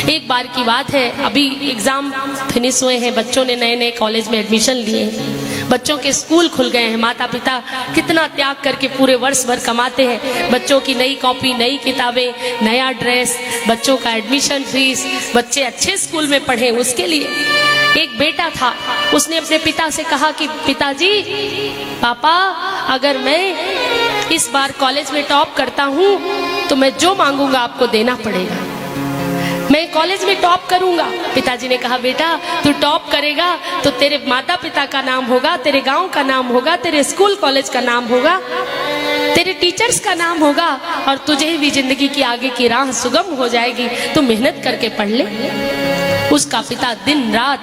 एक बार की बात है, अभी एग्जाम फिनिश हुए हैं, बच्चों ने नए नए कॉलेज में एडमिशन लिए हैं, बच्चों के स्कूल खुल गए हैं, माता पिता कितना त्याग करके पूरे वर्ष भर कमाते हैं, बच्चों की नई कॉपी, नई किताबें, नया ड्रेस, बच्चों का एडमिशन फीस, बच्चे अच्छे स्कूल में पढ़े, उसके लिए एक बेटा था, उसने अपने पिता से कहा कि पिताजी, पापा, अगर मैं इस बार कॉलेज में टॉप करता हूँ तो मैं जो मांगूंगा आपको देना पड़ेगा, मैं कॉलेज में टॉप करूंगा। पिताजी ने कहा, बेटा तू टॉप करेगा तो तेरे माता पिता का नाम होगा, तेरे गांव का नाम होगा, तेरे स्कूल कॉलेज का नाम होगा, तेरे टीचर्स का नाम होगा और तुझे भी जिंदगी की आगे की राह सुगम हो जाएगी, तू मेहनत करके पढ़ ले। उसका पिता दिन रात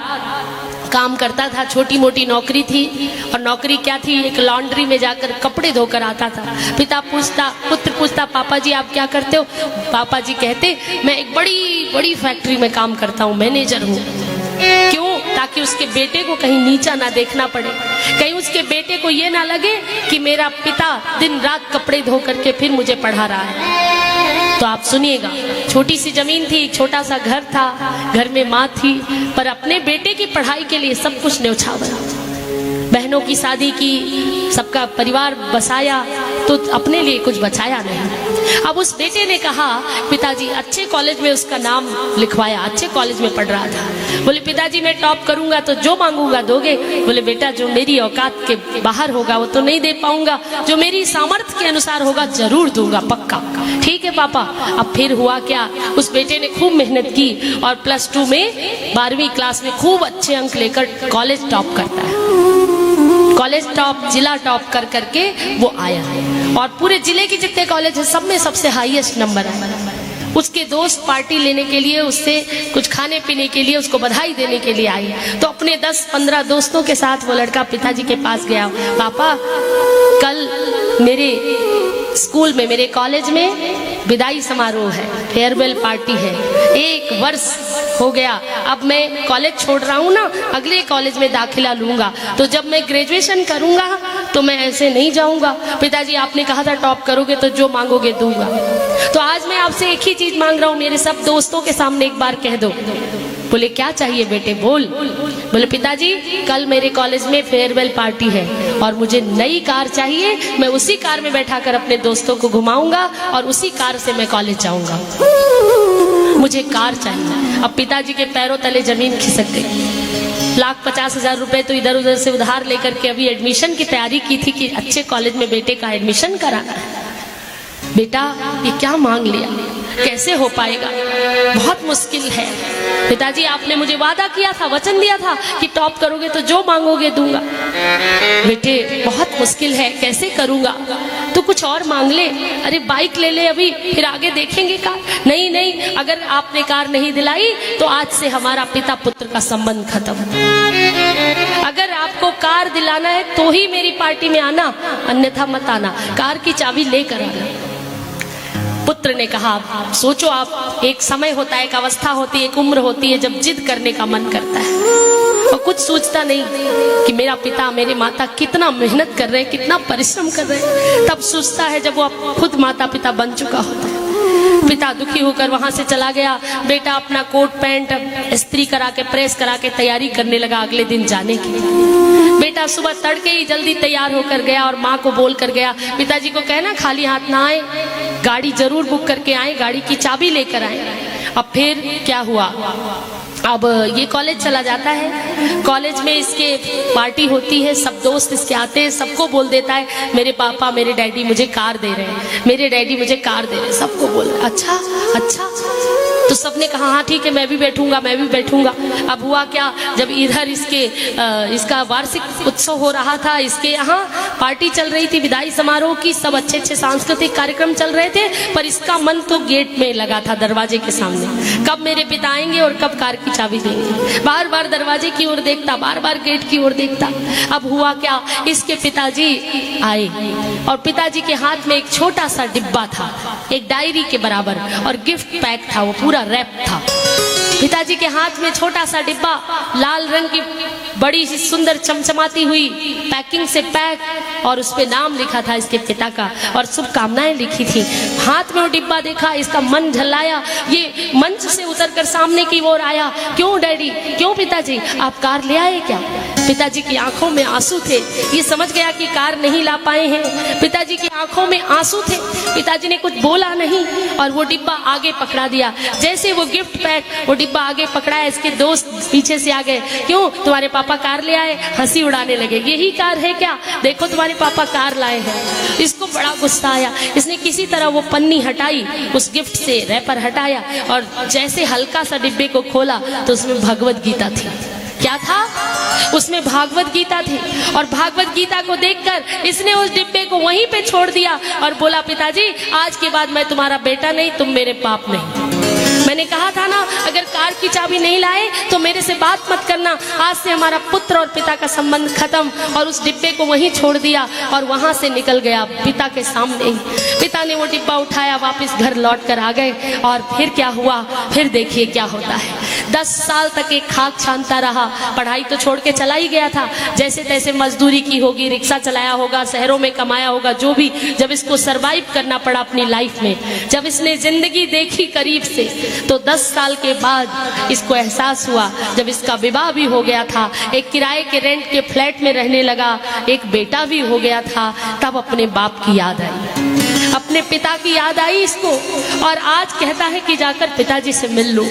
काम करता था, छोटी मोटी नौकरी थी, और नौकरी क्या थी, एक लॉन्ड्री में जाकर कपड़े धोकर आता था। पिता पूछता, पुत्र पूछता, पापा जी आप क्या करते हो? पापा जी कहते, मैं एक बड़ी बड़ी फैक्ट्री में काम करता हूँ, मैनेजर हूँ। क्यों? ताकि उसके बेटे को कहीं नीचा ना देखना पड़े, कहीं उसके बेटे को ये ना लगे कि मेरा पिता दिन रात कपड़े धो करके फिर मुझे पढ़ा रहा है। तो आप सुनिएगा, छोटी सी जमीन थी, छोटा सा घर था, घर में माँ थी, पर अपने बेटे की पढ़ाई के लिए सब कुछ न्यौछावर, बहनों की शादी की, सबका परिवार बसाया, तो अपने लिए कुछ बचाया नहीं। अब उस बेटे ने कहा, पिताजी, अच्छे कॉलेज में उसका नाम लिखवाया, अच्छे कॉलेज में पढ़ रहा था। बोले, पिताजी मैं टॉप करूंगा तो जो मांगूंगा दोगे? बोले, बेटा जो मेरी औकात के बाहर होगा वो तो नहीं दे पाऊंगा, जो मेरी सामर्थ्य के अनुसार होगा जरूर दूंगा, पक्का। ठीक है पापा। अब फिर हुआ क्या, उस बेटे ने खूब मेहनत की और +2 में 12वीं क्लास में खूब अच्छे अंक लेकर कॉलेज टॉप करता है। कॉलेज टॉप, जिला टॉप कर करके वो आया और पूरे जिले के जितने कॉलेज है सब में सबसे हाईएस्ट नंबर है। उसके दोस्त पार्टी लेने के लिए, उससे कुछ खाने पीने के लिए, उसको बधाई देने के लिए आई, तो अपने 10-15 दोस्तों के साथ वो लड़का पिताजी के पास गया। पापा, कल मेरे स्कूल में, मेरे कॉलेज में विदाई समारोह है, फेयरवेल पार्टी है, 1 वर्ष हो गया, अब मैं कॉलेज छोड़ रहा हूँ ना, अगले कॉलेज में दाखिला लूंगा, तो जब मैं ग्रेजुएशन करूंगा तो मैं ऐसे नहीं जाऊंगा। पिताजी आपने कहा था टॉप करोगे तो जो मांगोगे दूंगा, तो आज मैं आपसे एक ही चीज मांग रहा हूँ, मेरे सब दोस्तों के सामने एक बार कह दो। बोले, क्या चाहिए बेटे, बोल। बोले, पिताजी कल मेरे कॉलेज में फेयरवेल पार्टी है और मुझे नई कार चाहिए, मैं उसी कार में बैठा कर अपने दोस्तों को घुमाऊंगा और उसी कार से मैं कॉलेज जाऊंगा, मुझे कार चाहिए। अब पिताजी के पैरों तले जमीन खिसक गई। 1,50,000 रुपए तो इधर उधर से उधार लेकर के अभी एडमिशन की तैयारी की थी कि अच्छे कॉलेज में बेटे का एडमिशन कराना है। बेटा ये क्या मांग लिया, कैसे हो पाएगा, बहुत मुश्किल है। पिताजी आपने मुझे वादा किया था, वचन दिया था कि टॉप करोगे तो जो मांगोगे दूंगा। बेटे बहुत मुश्किल है, कैसे करूंगा, तो कुछ और मांग ले। अरे बाइक ले ले अभी, फिर आगे देखेंगे कार। नहीं नहीं, अगर आपने कार नहीं दिलाई तो आज से हमारा पिता पुत्र का संबंध खत्म। अगर आपको कार दिलाना है तो ही मेरी पार्टी में आना, अन्यथा मत आना, कार की चाबी लेकर आना। पुत्र ने कहा, सोचो आप, एक समय होता है, एक अवस्था होती है, एक उम्र होती है जब जिद करने का मन करता है और कुछ सोचता नहीं कि मेरा पिता, मेरे माता कितना मेहनत कर रहे हैं, कितना परिश्रम कर रहे हैं, तब सोचता है जब वो खुद माता पिता बन चुका होता है। पिता दुखी होकर वहां से चला गया। बेटा अपना कोट पैंट इस्त्री करा के, प्रेस करा के तैयारी करने लगा अगले दिन जाने की। बेटा सुबह तड़के ही जल्दी तैयार होकर गया और माँ को बोल कर गया, पिताजी को कहना खाली हाथ ना आए, गाड़ी जरूर बुक करके आए, गाड़ी की चाबी लेकर आए। अब फिर क्या हुआ, अब ये कॉलेज चला जाता है, कॉलेज में इसके पार्टी होती है, सब दोस्त इसके आते हैं, सबको बोल देता है मेरे पापा, मेरे डैडी मुझे कार दे रहे हैं, मेरे डैडी मुझे कार दे रहे हैं, सबको बोल रहे। अच्छा अच्छा, तो सबने कहा हाँ ठीक है, मैं भी बैठूंगा, मैं भी बैठूंगा। अब हुआ क्या, जब इधर इसका वार्षिक उत्सव हो रहा था, इसके यहाँ पार्टी चल रही थी विदाई समारोह की, सब अच्छे अच्छे सांस्कृतिक कार्यक्रम चल रहे थे, पर इसका मन तो गेट में लगा था, दरवाजे के सामने, कब मेरे पिता आएंगे और कब कार की चाबी देंगे। बार बार दरवाजे की ओर देखता, बार बार गेट की ओर देखता। अब हुआ क्या, इसके पिताजी आए और पिताजी के हाथ में एक छोटा सा डिब्बा था, एक डायरी के बराबर, और गिफ्ट पैक था, वो पूरा रैप था। पिताजी के हाथ में छोटा सा डिब्बा, लाल रंग की बड़ी सी सुंदर चमचमाती हुई पैकिंग से पैक और उस पे नाम लिखा था इसके पिता का और शुभकामनाएं लिखी थी। हाथ में वो डिब्बा देखा, इसका मन झल्लाया, ये मंच से उतरकर सामने की ओर आया। क्यों डैडी, क्यों पिताजी, आप कार ले आए क्या? पिताजी की आंखों में आंसू थे, ये समझ गया कि कार नहीं ला पाए हैं। पिताजी की आंखों में आंसू थे, पिताजी ने कुछ बोला नहीं और वो डिब्बा आगे पकड़ा दिया। जैसे वो गिफ्ट पैक वो डिब्बा आगे पकड़ाया, इसके दोस्त पीछे से आ गए, क्यों तुम्हारे पापा कार ले आए? हंसी उड़ाने लगे, यही कार है क्या, देखो तुम्हारे पापा कार लाए हैं। इसको बड़ा गुस्सा आया, इसने किसी तरह वो पन्नी हटाई, उस गिफ्ट से रैपर हटाया और जैसे हल्का सा डिब्बे को खोला तो उसमें भगवत गीता थी। क्या था उसमें? भागवत गीता थी। और भागवत गीता को देखकर इसने उस डिब्बे को वहीं पे छोड़ दिया और बोला, पिताजी आज के बाद मैं तुम्हारा बेटा नहीं, तुम मेरे बाप नहीं। मैंने कहा था ना, अगर कार की चाबी नहीं लाए तो मेरे से बात मत करना। आज से हमारा पुत्र और पिता का संबंध खत्म। और उस डिब्बे को वहीं छोड़ दिया और वहां से निकल गया पिता के सामने ही। पिता ने वो डिब्बा उठाया, वापस घर लौट कर आ गए। और फिर क्या हुआ, फिर देखिए क्या होता है। 10 साल तक एक खाक छानता रहा, पढ़ाई तो छोड़ के चला ही गया था, जैसे तैसे मजदूरी की होगी, रिक्शा चलाया होगा, शहरों में कमाया होगा, जो भी। जब इसको सरवाइव करना पड़ा अपनी लाइफ में, जब इसने जिंदगी देखी करीब से, तो 10 साल के बाद इसको एहसास हुआ, जब इसका विवाह भी हो गया था, एक किराए के रेंट के फ्लैट में रहने लगा, एक बेटा भी हो गया था, तब अपने बाप की याद आई, अपने पिता की याद आई इसको। और आज कहता है कि जाकर पिताजी से मिल लो।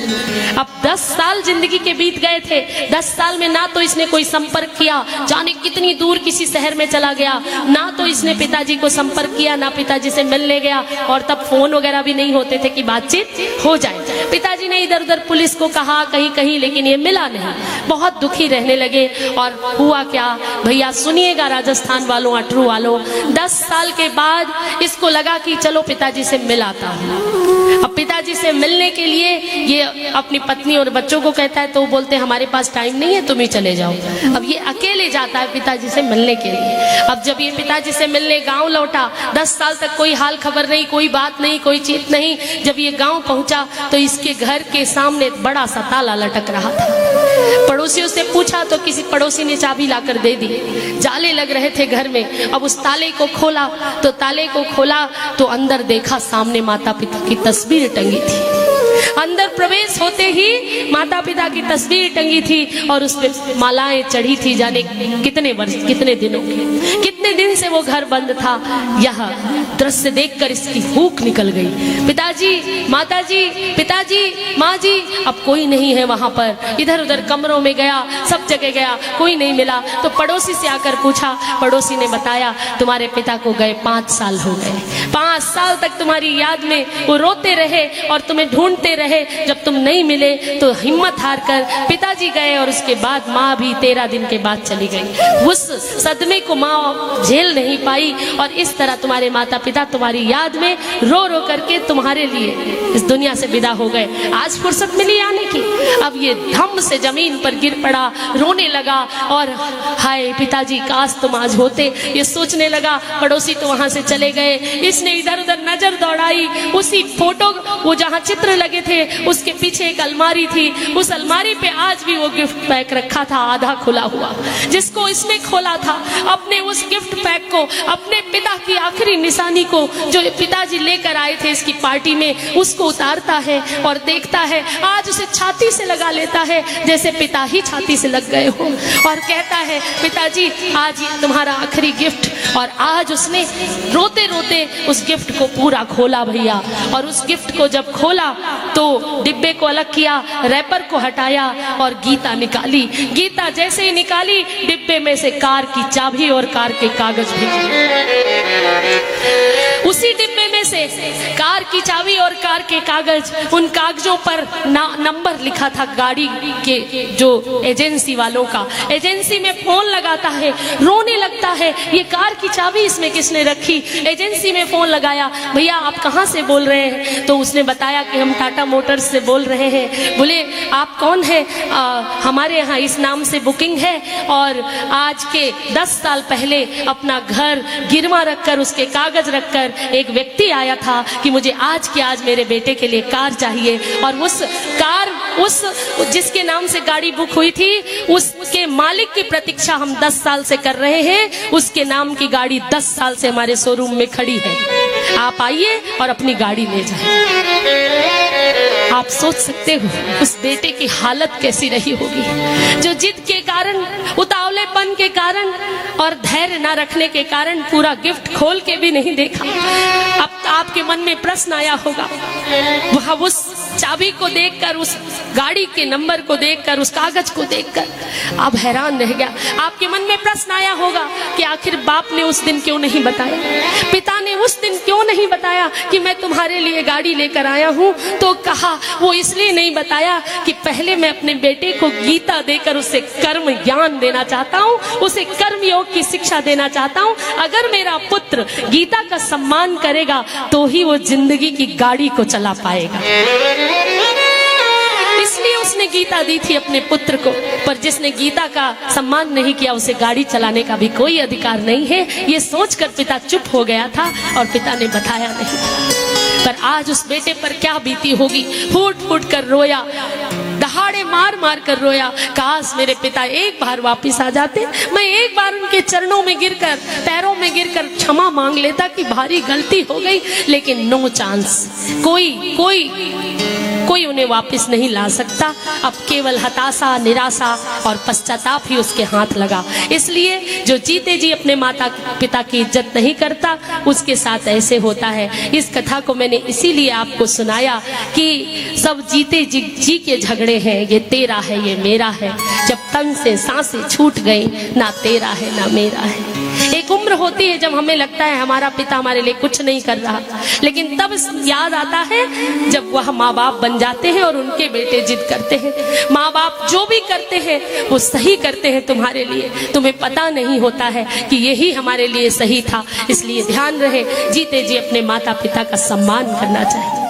अब 10 साल जिंदगी के बीत गए थे। 10 साल में ना तो इसने कोई संपर्क किया, जाने कितनी दूर किसी शहर में चला गया, ना तो इसने पिताजी को संपर्क किया, ना पिताजी से मिलने गया। और तब फोन वगैरह भी नहीं होते थे कि बातचीत हो जाए। पिताजी ने इधर उधर पुलिस को कहा, कहीं कहीं, लेकिन ये मिला नहीं। बहुत दुखी रहने लगे। और हुआ क्या भैया, सुनिएगा राजस्थान वालों, अटरू वालों। 10 साल के बाद इसको लगा कि चलो पिताजी से मिल आता हूँ। अब पिताजी से मिलने के लिए ये अपनी पत्नी और बच्चों को कहता है, तो वो बोलते हैं हमारे पास टाइम नहीं है, तुम ही चले जाओ। अब ये अकेले जाता है पिताजी से मिलने के लिए। अब जब ये पिताजी से मिलने गांव लौटा, 10 साल तक कोई हाल खबर नहीं, कोई बात नहीं, कोई चीत नहीं। जब ये गांव पहुंचा तो इसके घर के सामने बड़ा सा ताला लटक रहा था। पड़ोसियों से पूछा तो किसी पड़ोसी ने चाबी लाकर दे दी। जाले लग रहे थे घर में। अब उस ताले को खोला तो अंदर देखा सामने माता पिता की तस्वीर टंगी थी। अंदर प्रवेश होते ही माता पिता की तस्वीर टंगी थी और उस पे मालाएं चढ़ी थी। जाने कितने वर्ष, कितने दिनों की, कितने दिन से वो घर बंद था। यह दृश्य देखकर इसकी भूख निकल गई। पिताजी, माताजी, पिताजी, माँ जी, अब कोई नहीं है वहां पर। इधर उधर कमरों में गया, सब जगह गया, कोई नहीं मिला। तो पड़ोसी से आकर पूछा, पड़ोसी ने बताया तुम्हारे पिता को गए 5 साल हो गए। 5 साल तक तुम्हारी याद में वो रोते रहे और तुम्हें ढूंढते रहे। जब तुम नहीं मिले तो हिम्मत हार कर पिताजी गए और उसके बाद माँ भी 13 दिन के बाद चली गई। उस सदमे को माँ झेल नहीं पाई और इस तरह तुम्हारे माता पिता तुम्हारी याद में रो रो करके तुम्हारे लिए इस दुनिया से विदा हो गए। आज फुर्सत मिली आने की। अब ये धम से जमीन पर गिर पड़ा, रोने लगा और हाय पिताजी काश तुम आज होते, ये सोचने लगा। पड़ोसी तो वहां से चले गए। इसने इधर उधर नजर दौड़ाई। उसी फोटो, वो जहाँ चित्र लगे थे उसके पीछे एक अलमारी थी। उस अलमारी पे आज भी वो गिफ्ट पैक रखा था, आधा खुला हुआ, जिसको इसने खोला था। अपने उस गिफ्ट पैक को, अपने पिता की आखिरी निशानी को जो पिताजी लेकर आए थे इसकी पार्टी में, उसको उतारता है और देखता है। आज उसे छाती से लगा लेता है जैसे पिता ही छाती से लग गए हो और कहता है पिताजी आज ये तुम्हारा आखिरी गिफ्ट। और आज उसने रोते रोते उस गिफ्ट को पूरा खोला भैया। और उस गिफ्ट को जब खोला तो डिब्बे को अलग किया, रैपर को हटाया और गीता निकाली। गीता जैसे ही निकाली, डिब्बे में से कार की चाबी और कार के कागज भी। उसी डिब्बे में से कार की चाबी और कार के कागज, उन कागजों पर नंबर लिखा था गाड़ी के, जो एजेंसी वालों का। एजेंसी में फोन लगाता है, रोने लगता है, ये कार की चाबी इसमें किसने रखी। एजेंसी में फोन लगाया, भैया आप कहाँ से बोल रहे हैं। तो उसने बताया कि हम टाटा मोटर्स से बोल रहे हैं, बोले आप कौन है? हमारे यहाँ इस नाम से बुकिंग है और आज के 10 साल पहले अपना घर गिरवा रखकर, उसके कागज रखकर एक व्यक्ति आया था कि मुझे आज के आज मेरे बेटे के लिए कार चाहिए, और उस कार, उस जिसके नाम से गाड़ी बुक हुई थी, उसके मालिक की प्रतीक्षा हम 10 साल से कर रहे हैं। उसके नाम की गाड़ी 10 साल से हमारे शोरूम में खड़ी है। आप आइए और अपनी गाड़ी ले जाइए। आप सोच सकते हो उस बेटे की हालत कैसी रही होगी, जो जिद के कारण, उतावलेपन के कारण और धैर्य न रखने के कारण पूरा गिफ्ट खोल के भी नहीं देखा। अब आपके मन में प्रश्न आया होगा, वह उस चाबी को देखकर, उस गाड़ी के नंबर को देखकर, उस कागज को देखकर आप हैरान रह गया। आपके मन में प्रश्न आया होगा कि आखिर बाप ने उस दिन क्यों नहीं बताया, पिता ने उस दिन क्यों नहीं बताया कि मैं तुम्हारे लिए गाड़ी लेकर आया हूँ। तो कहा वो इसलिए नहीं बताया कि पहले मैं अपने बेटे को गीता देकर उसे कर्म ज्ञान देना चाहता हूँ, उसे कर्म योग की शिक्षा देना चाहता हूँ। अगर मेरा पुत्र गीता का सम्मान करेगा तो ही वो जिंदगी की गाड़ी को चला पाएगा। इसलिए उसने गीता दी थी अपने पुत्र को, पर जिसने गीता का सम्मान नहीं किया उसे गाड़ी चलाने का भी कोई अधिकार नहीं है। ये सोचकर पिता चुप हो गया था और पिता ने बताया नहीं। पर आज उस बेटे पर क्या बीती होगी, फूट फूट कर रोया, दहाड़े मार मार कर रोया। काश मेरे पिता एक बार वापस आ जाते, मैं एक बार उनके चरणों में गिरकर, पैरों में गिरकर क्षमा मांग लेता कि भारी गलती हो गई। लेकिन नो चांस, कोई उन्हें वापस नहीं ला सकता। अब केवल हताशा, निराशा और पश्चाताप ही उसके हाथ लगा। इसलिए जो जीते जी अपने माता पिता की इज्जत नहीं करता, उसके साथ ऐसे होता है। इस कथा को मैंने इसीलिए आपको सुनाया कि सब जीते जी के झगड़े हैं, ये तेरा है, ये मेरा है। जब तन से सांसें छूट गई, ना तेरा है ना मेरा है। एक उम्र होती है जब हमें लगता है हमारा पिता हमारे लिए कुछ नहीं कर रहा, लेकिन तब याद आता है जब वह माँ बाप बन जाते हैं और उनके बेटे जिद करते हैं। माँ बाप जो भी करते हैं वो सही करते हैं तुम्हारे लिए, तुम्हें पता नहीं होता है कि यही हमारे लिए सही था। इसलिए ध्यान रहे, जीते जी अपने माता पिता का सम्मान करना चाहिए।